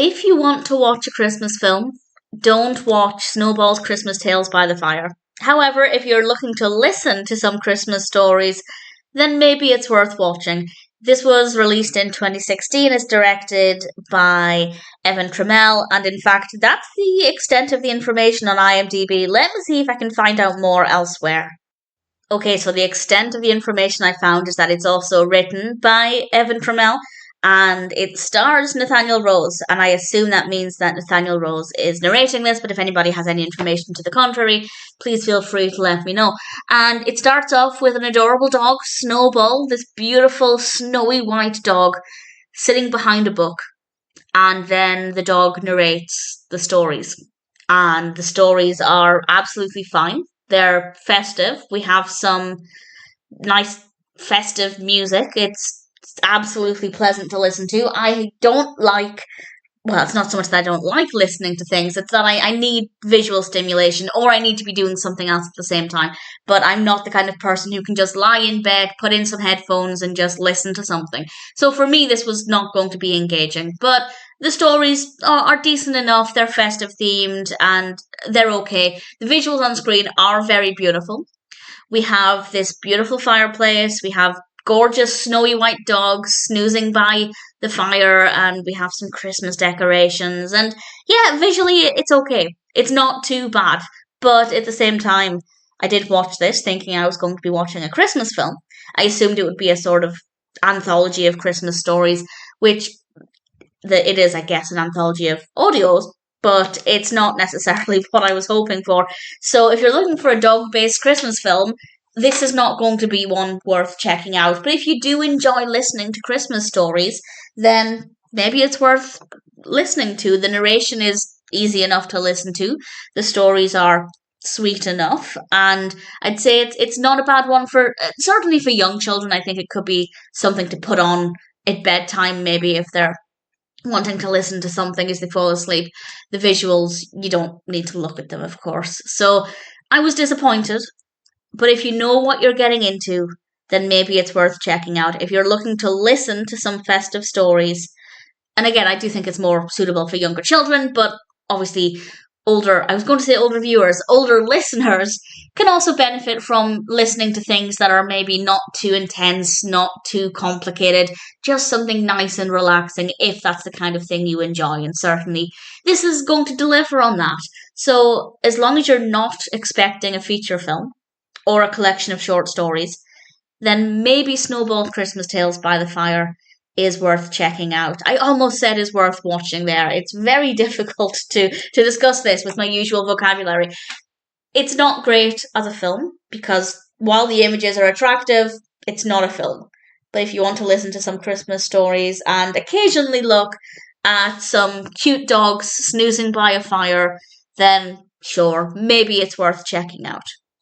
If you want to watch a Christmas film, don't watch Snowball's Christmas Tales by the Fire. However, if you're looking to listen to some Christmas stories, then maybe it's worth watching. This was released in 2016. It's directed by Evan Tramel, and in fact, that's the extent of the information on IMDb. Let me see if I can find out more elsewhere. Okay, so the extent of the information I found is that it's also written by Evan Tramel and it stars Nathaniel Rose. And I assume that means that Nathaniel Rose is narrating this, but if anybody has any information to the contrary, please feel free to let me know. And it starts off with an adorable dog, Snowball, this beautiful snowy white dog sitting behind a book. And then the dog narrates the stories. And the stories are absolutely fine. They're festive. We have some nice festive music. It's absolutely pleasant to listen to. I don't like, well, it's not so much that I don't like listening to things, it's that I need visual stimulation or I need to be doing something else at the same time. But I'm not the kind of person who can just lie in bed, put in some headphones and just listen to something. So for me, this was not going to be engaging. But the stories are decent enough, they're festive themed, and they're okay. The visuals on screen are very beautiful. We have this beautiful fireplace, we have gorgeous snowy white dogs snoozing by the fire, and we have some Christmas decorations. And yeah, visually it's okay. It's not too bad. But at the same time, I did watch this thinking I was going to be watching a Christmas film. I assumed it would be a sort of anthology of Christmas stories, which it is, I guess, an anthology of audios, but it's not necessarily what I was hoping for. So if you're looking for a dog-based Christmas film, this is not going to be one worth checking out. But if you do enjoy listening to Christmas stories, then maybe it's worth listening to. The narration is easy enough to listen to. The stories are sweet enough, and I'd say it's not a bad one for certainly for young children. I think it could be something to put on at bedtime, maybe if they're wanting to listen to something as they fall asleep. The visuals, you don't need to look at them, of course. So I was disappointed, but if you know what you're getting into, then maybe it's worth checking out. If you're looking to listen to some festive stories, and again, I do think it's more suitable for younger children, but obviously I was going to say older viewers, older listeners can also benefit from listening to things that are maybe not too intense, not too complicated, just something nice and relaxing if that's the kind of thing you enjoy. And certainly this is going to deliver on that. So as long as you're not expecting a feature film or a collection of short stories, then maybe Snowball's Christmas Tales by the Fire is worth checking out. I almost said is worth watching there. It's very difficult to discuss this with my usual vocabulary. It's not great as a film because while the images are attractive, it's not a film. But if you want to listen to some Christmas stories and occasionally look at some cute dogs snoozing by a fire, then sure, maybe it's worth checking out.